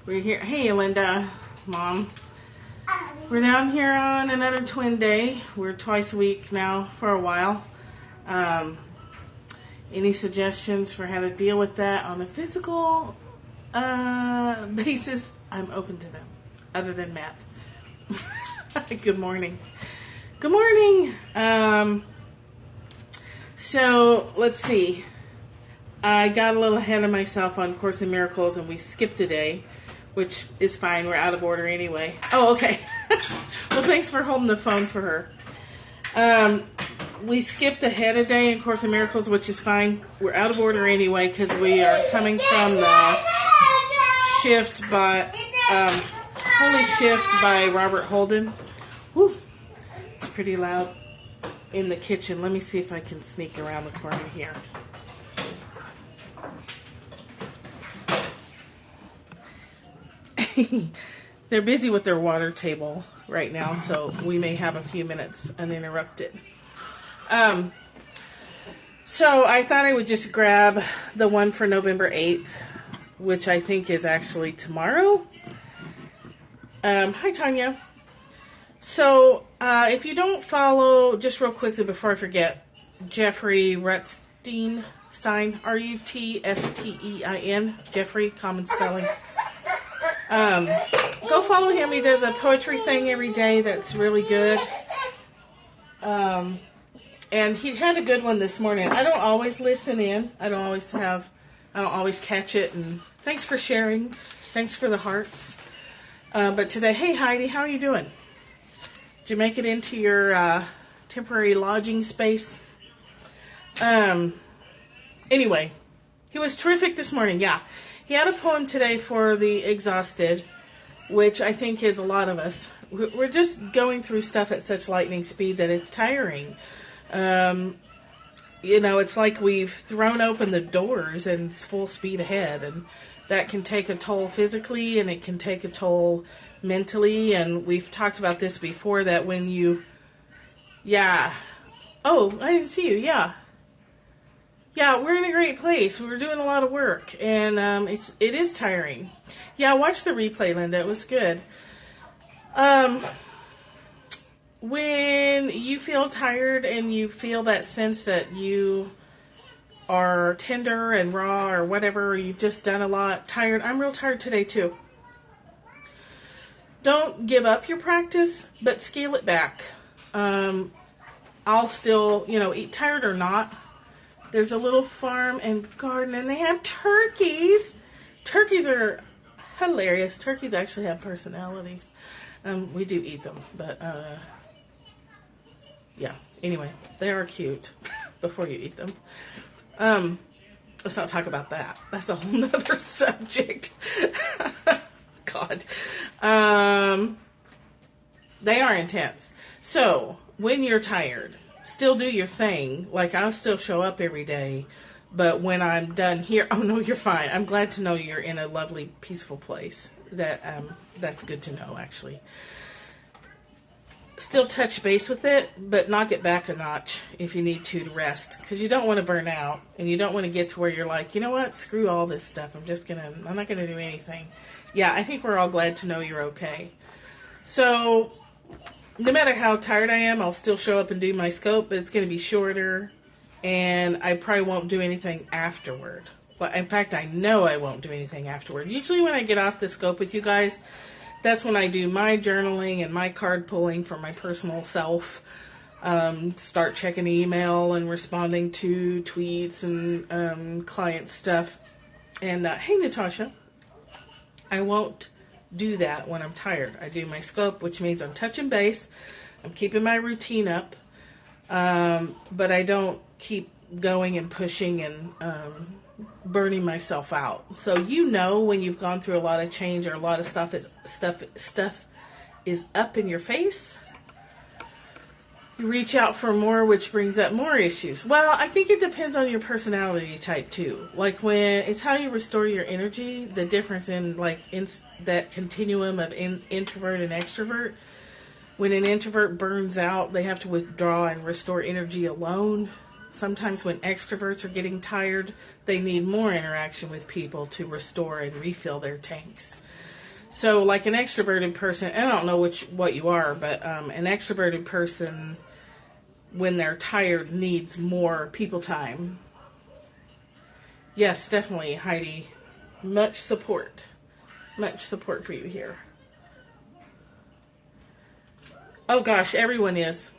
We're here. Hey, Linda, Mom. We're down here on another twin day. We're twice a week now for a while. Any suggestions for how to deal with that on a physical basis? I'm open to them, other than math. Good morning. Good morning. So, let's see. I got a little ahead of myself on Course in Miracles, and we skipped a day, which is fine. We're out of order anyway. Oh, okay. Well, thanks for holding the phone for her. We skipped ahead a day in Course in Miracles, which is fine. We're out of order anyway because we are coming from the shift by Holy Shift by Robert Holden. Whew. It's pretty loud in the kitchen. Let me see if I can sneak around the corner here. They're busy with their water table right now, so we may have a few minutes uninterrupted. So I thought I would just grab the one for November 8th, which I think is actually tomorrow. Hi, Tanya. So if you don't follow, just real quickly before I forget, Jeffrey Rutstein, Rutstein, Jeffrey, common spelling. Go follow him. He does a poetry thing every day that's really good. And he had a good one this morning. I don't always listen in. I don't always catch it. And thanks for sharing. Thanks for the hearts. But today, hey Heidi, how are you doing? Did you make it into your temporary lodging space? Anyway, he was terrific this morning. Yeah. He had a poem today for the exhausted, which I think is a lot of us. We're just going through stuff at such lightning speed that it's tiring. It's like we've thrown open the doors and it's full speed ahead, and that can take a toll physically and it can take a toll mentally. And we've talked about this before, that when you, oh, I didn't see you. Yeah, we're in a great place. We're doing a lot of work, and it is tiring. Yeah, watch the replay, Linda. It was good. When you feel tired and you feel that sense that you are tender and raw or whatever, or you've just done a lot, tired. I'm real tired today too. Don't give up your practice, but scale it back. I'll still, eat tired or not. There's a little farm and garden, and they have turkeys. Turkeys are hilarious. Turkeys actually have personalities. We do eat them, but yeah. Anyway, they are cute before you eat them. Let's not talk about that. That's a whole nother subject. God. They are intense. So, when you're tired, still do your thing. Like, I'll still show up every day, but when I'm done here, oh no, you're fine. I'm glad to know you're in a lovely, peaceful place. That's good to know, actually. Still touch base with it, but knock it back a notch if you need to rest, because you don't want to burn out, and you don't want to get to where you're like, you know what, screw all this stuff. I'm not gonna do anything. Yeah, I think we're all glad to know you're okay. So, no matter how tired I am, I'll still show up and do my scope, but it's going to be shorter, and I probably won't do anything afterward. Well, in fact, I know I won't do anything afterward. Usually when I get off the scope with you guys, that's when I do my journaling and my card pulling for my personal self, start checking email and responding to tweets and client stuff. And, hey, Natasha, I won't do that when I'm tired. I do my scope, which means I'm touching base, I'm keeping my routine up, but I don't keep going and pushing and burning myself out. So when you've gone through a lot of change, or a lot of stuff is up in your face, you reach out for more, which brings up more issues. Well, I think it depends on your personality type too. Like, when it's how you restore your energy, the difference in that continuum of introvert and extrovert. When an introvert burns out, they have to withdraw and restore energy alone sometimes when extroverts are getting tired, they need more interaction with people to restore and refill their tanks. So like an extroverted person, I don't know what you are, but an extroverted person, when they're tired, needs more people time. Yes, definitely, Heidi. Much support. Much support for you here. Oh gosh, everyone is.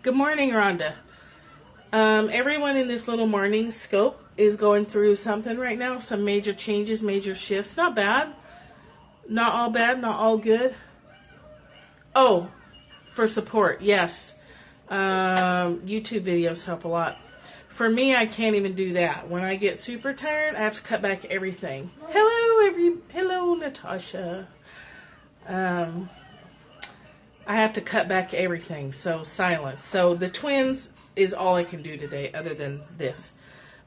Good morning, Rhonda. Everyone in this little morning scope is going through something right now. Some major changes, major shifts. Not bad. Not all bad, not all good. Oh, for support, yes. YouTube videos help a lot. For me, I can't even do that. When I get super tired, I have to cut back everything. Hello, Natasha. I have to cut back everything, so silence. So the twins is all I can do today other than this.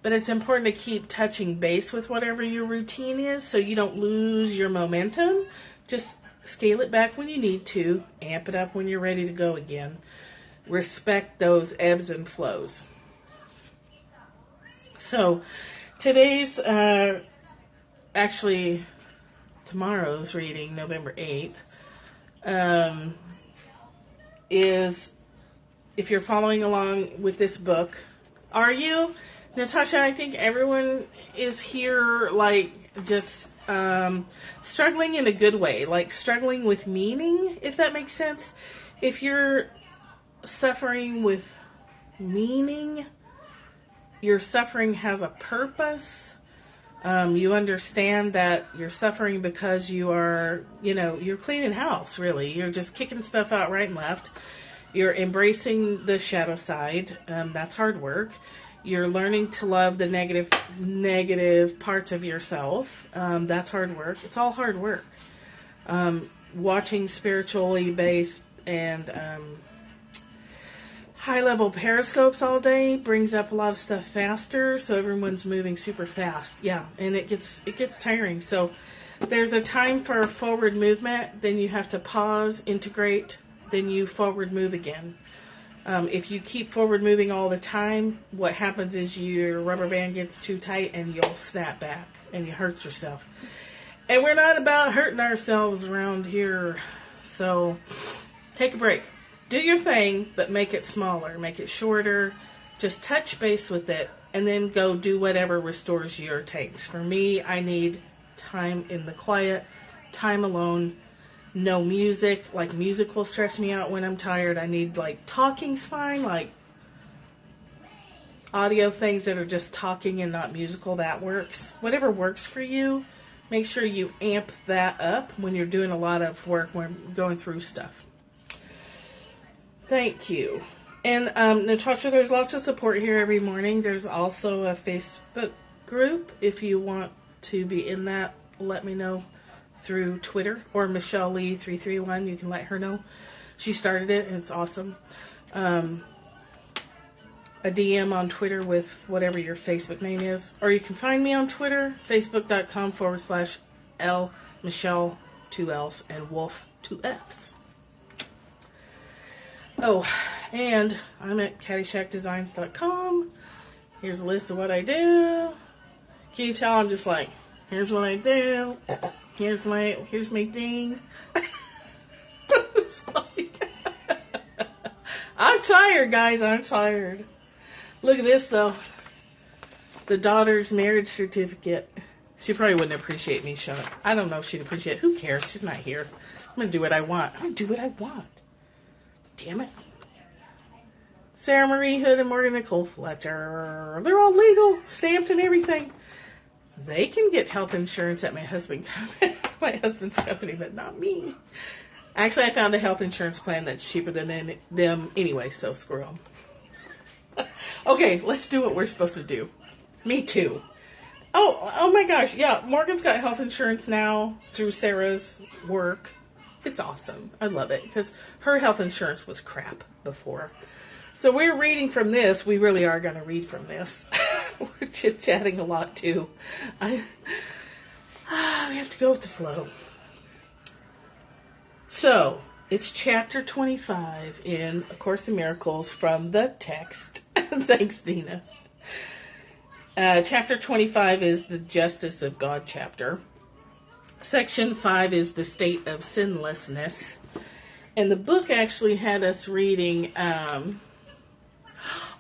But it's important to keep touching base with whatever your routine is so you don't lose your momentum. Just scale it back when you need to. Amp it up when you're ready to go again. Respect those ebbs and flows. So today's, actually tomorrow's reading, November 8th, is, if you're following along with this book, are you? Natasha, I think everyone is here, like, just struggling in a good way, like struggling with meaning, if that makes sense. If you're suffering with meaning, your suffering has a purpose. You understand that you're suffering because you are, you're cleaning house, really. You're just kicking stuff out right and left. You're embracing the shadow side. That's hard work. You're learning to love the negative parts of yourself. That's hard work. It's all hard work. Watching spiritually based and high-level periscopes all day brings up a lot of stuff faster, so everyone's moving super fast. Yeah, and it gets tiring. So there's a time for forward movement, then you have to pause, integrate, then you forward move again. If you keep forward moving all the time, what happens is your rubber band gets too tight and you'll snap back and you hurt yourself. And we're not about hurting ourselves around here, so take a break. Do your thing, but make it smaller, make it shorter. Just touch base with it, and then go do whatever restores your tanks. For me, I need time in the quiet, time alone, no music. Like, music will stress me out when I'm tired. I need, like, talking's fine, like audio things that are just talking and not musical, that works. Whatever works for you, make sure you amp that up when you're doing a lot of work, when going through stuff. Thank you. And Natasha, there's lots of support here every morning. There's also a Facebook group. If you want to be in that, let me know through Twitter, or Michelle Lee 331. You can let her know. She started it and it's awesome. A DM on Twitter with whatever your Facebook name is. Or you can find me on Twitter, facebook.com/L Michelle 2 L's and Wolf 2 F's. Oh, and I'm at caddyshackdesigns.com. Here's a list of what I do. Can you tell I'm just like, here's what I do. Here's my thing. It's like, I'm tired, guys. I'm tired. Look at this, though. The daughter's marriage certificate. She probably wouldn't appreciate me showing it. I don't know if she'd appreciate it. Who cares? She's not here. I'm going to do what I want. Damn it. Sarah Marie Hood and Morgan Nicole Fletcher. They're all legal, stamped and everything. They can get health insurance at my husband's company, but not me. Actually, I found a health insurance plan that's cheaper than them anyway, so screw them. Okay, let's do what we're supposed to do. Me too. Oh my gosh, yeah, Morgan's got health insurance now through Sarah's work. It's awesome. I love it because her health insurance was crap before. So we're reading from this. We really are going to read from this. We're chit-chatting a lot too. We have to go with the flow. So it's chapter 25 in A Course in Miracles from the text. Thanks, Dina. Chapter 25 is the Justice of God chapter. Section 5 is the State of Sinlessness. And the book actually had us reading... oh,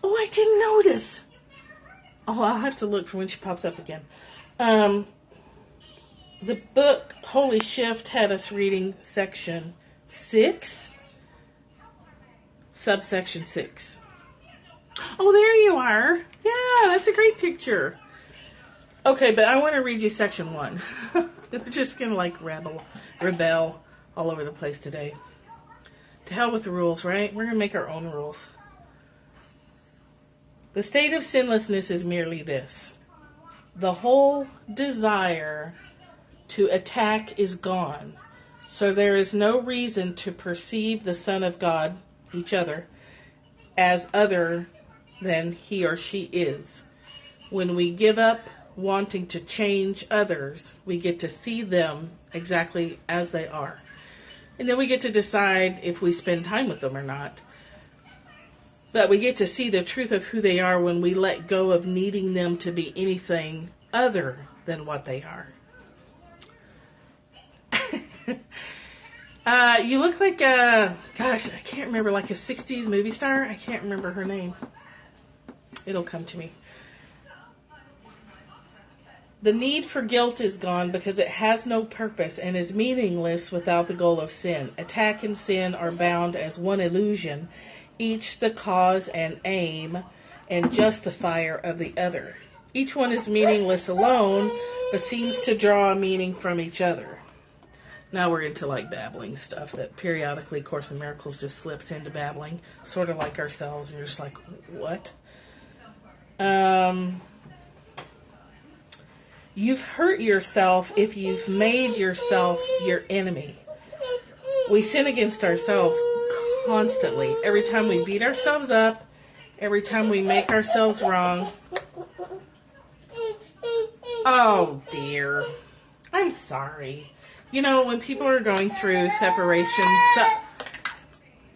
I didn't notice. Oh, I'll have to look for when she pops up again. The book, Holy Shift, had us reading section 6, subsection 6. Oh, there you are. Yeah, that's a great picture. Okay, but I want to read you section 1. We're just going to like rebel all over the place today. To hell with the rules, right? We're going to make our own rules. The state of sinlessness is merely this. The whole desire to attack is gone, so there is no reason to perceive the Son of God, each other, as other than he or she is. When we give up wanting to change others, we get to see them exactly as they are. And then we get to decide if we spend time with them or not. But we get to see the truth of who they are when we let go of needing them to be anything other than what they are. You look like I can't remember, like a 60s movie star. I can't remember her name. It'll come to me. The need for guilt is gone because it has no purpose and is meaningless without the goal of sin. Attack and sin are bound as one illusion, each the cause and aim and justifier of the other. Each one is meaningless alone, but seems to draw a meaning from each other. Now we're into like babbling stuff that periodically Course in Miracles just slips into babbling, sort of like ourselves. And you're just like, what? You've hurt yourself if you've made yourself your enemy. We sin against ourselves constantly. Every time we beat ourselves up, every time we make ourselves wrong. Oh dear. I'm sorry. You know, when people are going through separation,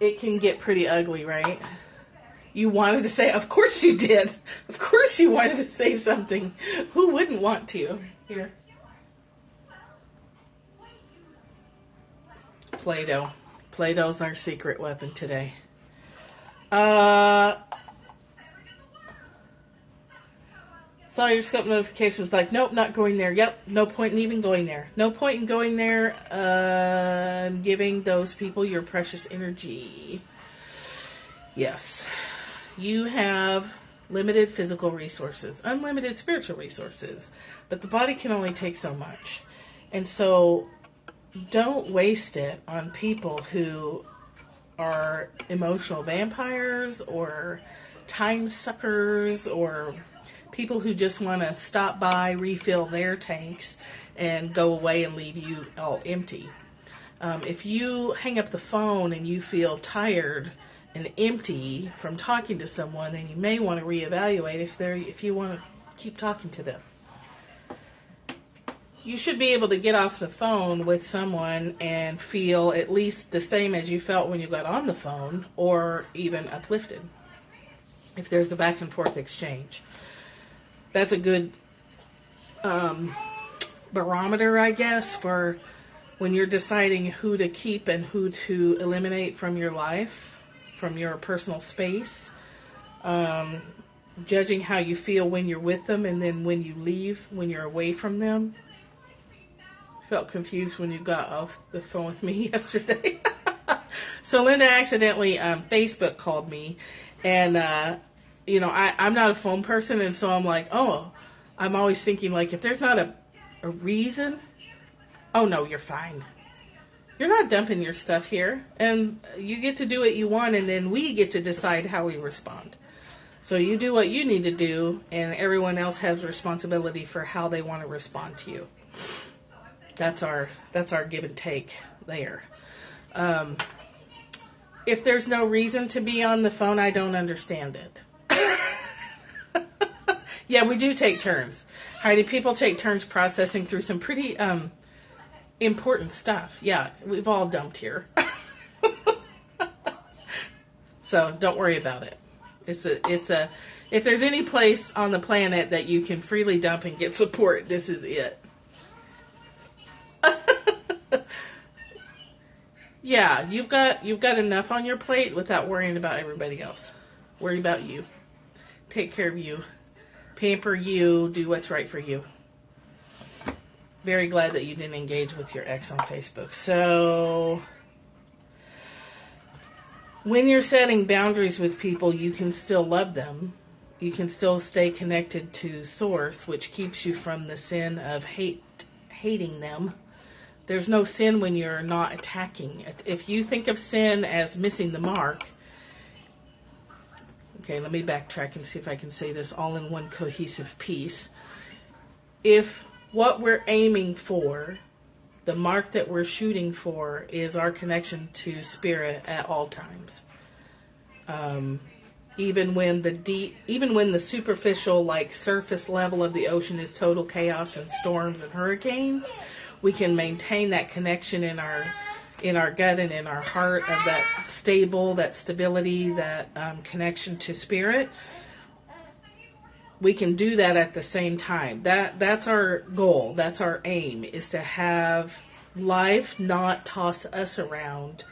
it can get pretty ugly, right? You wanted to say, of course you did. Of course you wanted to say something. Who wouldn't want to? Here. Play-Doh. Play-Doh's our secret weapon today. Saw your scope notification, was like, nope, not going there. Yep, no point in even going there. No point in going there, giving those people your precious energy. Yes. You have limited physical resources, unlimited spiritual resources, but the body can only take so much. And so don't waste it on people who are emotional vampires or time suckers or people who just want to stop by, refill their tanks, and go away and leave you all empty. If you hang up the phone and you feel tired and empty from talking to someone, then you may want to reevaluate if you want to keep talking to them. You should be able to get off the phone with someone and feel at least the same as you felt when you got on the phone, or even uplifted, if there's a back and forth exchange. That's a good barometer, I guess, for when you're deciding who to keep and who to eliminate from your life, from your personal space. Judging how you feel when you're with them and then when you leave, when you're away from them. Felt confused when you got off the phone with me yesterday. So Linda accidentally Facebook called me, and I'm not a phone person, and so I'm like, I'm always thinking, like, if there's not a reason, oh no, you're fine. You're not dumping your stuff here, and you get to do what you want, and then we get to decide how we respond. So you do what you need to do, and everyone else has responsibility for how they want to respond to you. That's our give and take there. If there's no reason to be on the phone, I don't understand it. Yeah, we do take turns. Heidi, people take turns processing through some pretty important stuff. Yeah, we've all dumped here. So don't worry about it. If there's any place on the planet that you can freely dump and get support, this is it. Yeah, you've got enough on your plate without worrying about everybody else. Worry about you. Take care of you. Pamper you. Do what's right for you. Very glad that you didn't engage with your ex on Facebook. So, when you're setting boundaries with people, you can still love them. You can still stay connected to Source, which keeps you from the sin of hating them. There's no sin when you're not attacking. If you think of sin as missing the mark, okay, let me backtrack and see if I can say this all in one cohesive piece. If what we're aiming for, the mark that we're shooting for, is our connection to Spirit at all times, even when the superficial, like surface level of the ocean is total chaos and storms and hurricanes, we can maintain that connection in our gut and in our heart of that stability, that connection to Spirit. We can do that at the same time. That's our goal. That's our aim, is to have life not toss us around.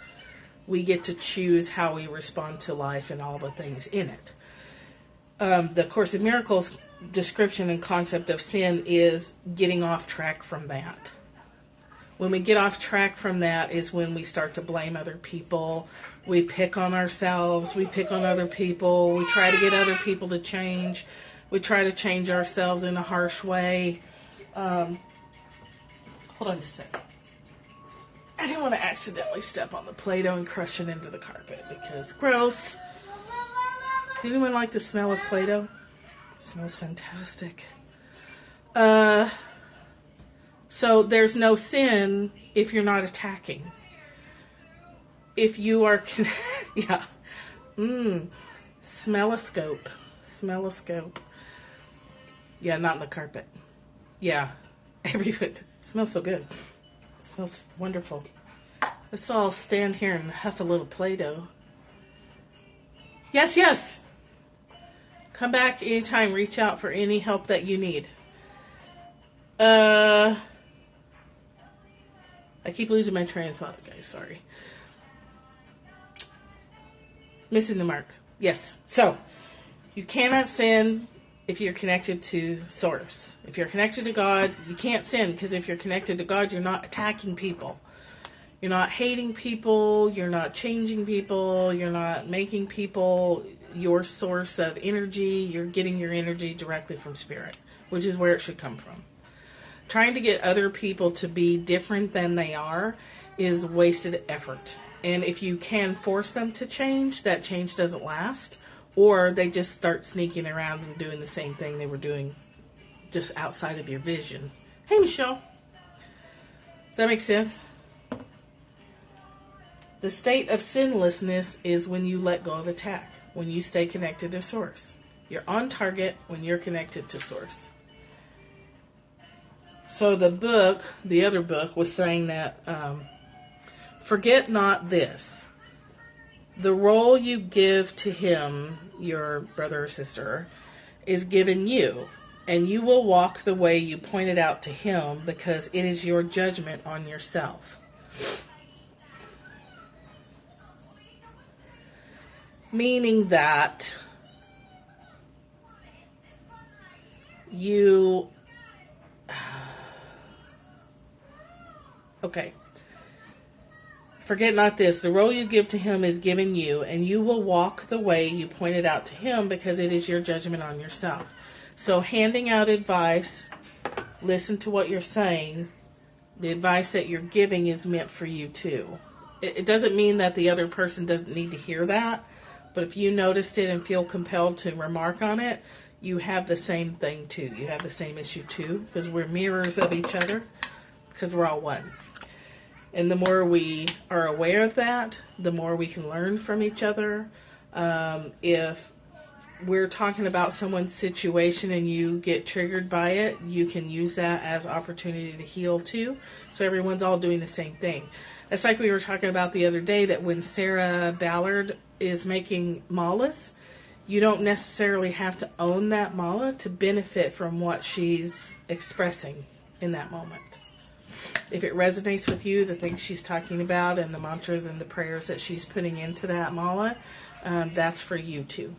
We get to choose how we respond to life and all the things in it. The Course in Miracles description and concept of sin is getting off track from that. When we get off track from that is when we start to blame other people. We pick on ourselves. We pick on other people. We try to get other people to change. We try to change ourselves in a harsh way. Hold on just a second. I didn't want to accidentally step on the Play-Doh and crush it into the carpet because gross. Does anyone like the smell of Play-Doh? It smells fantastic. So there's no sin if you're not attacking. If you are, yeah, smell-a-scope. Yeah, not in the carpet. Yeah, it smells so good. It smells wonderful. Let's all stand here and huff a little Play-Doh. Yes. Come back anytime. Reach out for any help that you need. I keep losing my train of thought, guys. Sorry. Missing the mark. Yes. So, you cannot sin if you're connected to Source. If you're connected to God, you can't sin, because if you're connected to God, you're not attacking people. You're not hating people. You're not changing people. You're not making people your source of energy. You're getting your energy directly from Spirit, which is where it should come from. Trying to get other people to be different than they are is wasted effort. And if you can force them to change, that change doesn't last. Or they just start sneaking around and doing the same thing they were doing just outside of your vision. Hey, Michelle. Does that make sense? The state of sinlessness is when you let go of attack, when you stay connected to Source. You're on target when you're connected to Source. So the other book was saying that, forget not this. The role you give to him, your brother or sister, is given you, and you will walk the way you pointed out to him, because it is your judgment on yourself. Meaning that you... Okay. Forget not this. The role you give to him is given you, and you will walk the way you pointed out to him, because it is your judgment on yourself. So handing out advice, listen to what you're saying. The advice that you're giving is meant for you too. It doesn't mean that the other person doesn't need to hear that, but if you noticed it and feel compelled to remark on it, you have the same thing too. You have the same issue too, because we're mirrors of each other, because we're all one. And the more we are aware of that, the more we can learn from each other. If we're talking about someone's situation and you get triggered by it, you can use that as opportunity to heal too. So everyone's all doing the same thing. It's like we were talking about the other day, that when Sarah Ballard is making malas, You don't necessarily have to own that mala to benefit from what she's expressing in that moment. If it resonates with you, the things she's talking about and the mantras and the prayers that she's putting into that mala, that's for you too.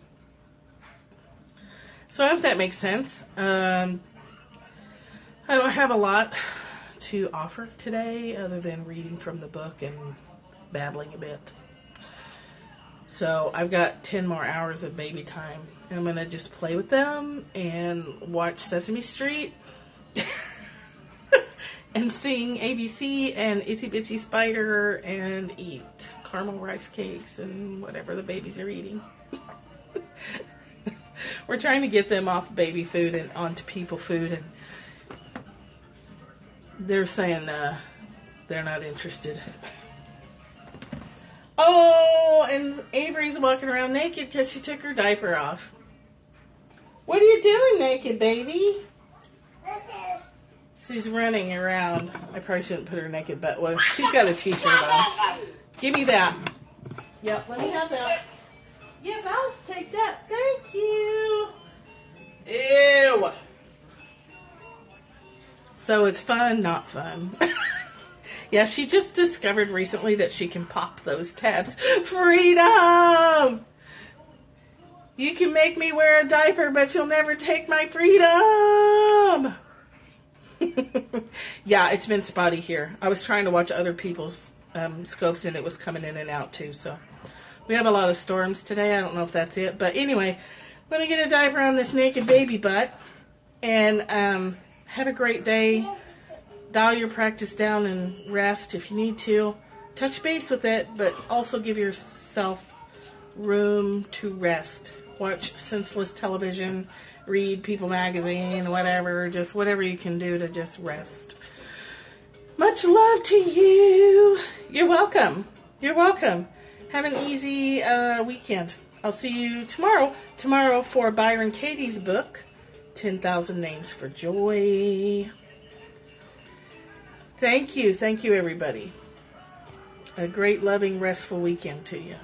So I hope that makes sense. I don't have a lot to offer today other than reading from the book and babbling a bit. So I've got 10 more hours of baby time. And I'm going to just play with them and watch Sesame Street and sing ABC and Itsy Bitsy Spider and eat caramel rice cakes and whatever the babies are eating. We're trying to get them off baby food and onto people food, and they're saying they're not interested. Oh, and Avery's walking around naked because she took her diaper off. What are you doing naked, baby? She's running around. I probably shouldn't put her naked butt. Well, she's got a t-shirt on. Give me that. Yep, let me have that. Yes, I'll take that. Thank you. Ew. So it's fun, not fun. Yeah, she just discovered recently that she can pop those tabs. Freedom! You can make me wear a diaper, but you'll never take my freedom! Yeah, it's been spotty here. I was trying to watch other people's scopes, and it was coming in and out too, so... We have a lot of storms today. I don't know if that's it. But anyway, let me get a diaper on this naked baby butt. And have a great day. Dial your practice down and rest if you need to. Touch base with it, but also give yourself room to rest. Watch senseless television, read People magazine, whatever. Just whatever you can do to just rest. Much love to you. You're welcome. You're welcome. Have an easy weekend. I'll see you tomorrow. Tomorrow for Byron Katie's book, 10,000 Names for Joy. Thank you. Thank you, everybody. A great, loving, restful weekend to you.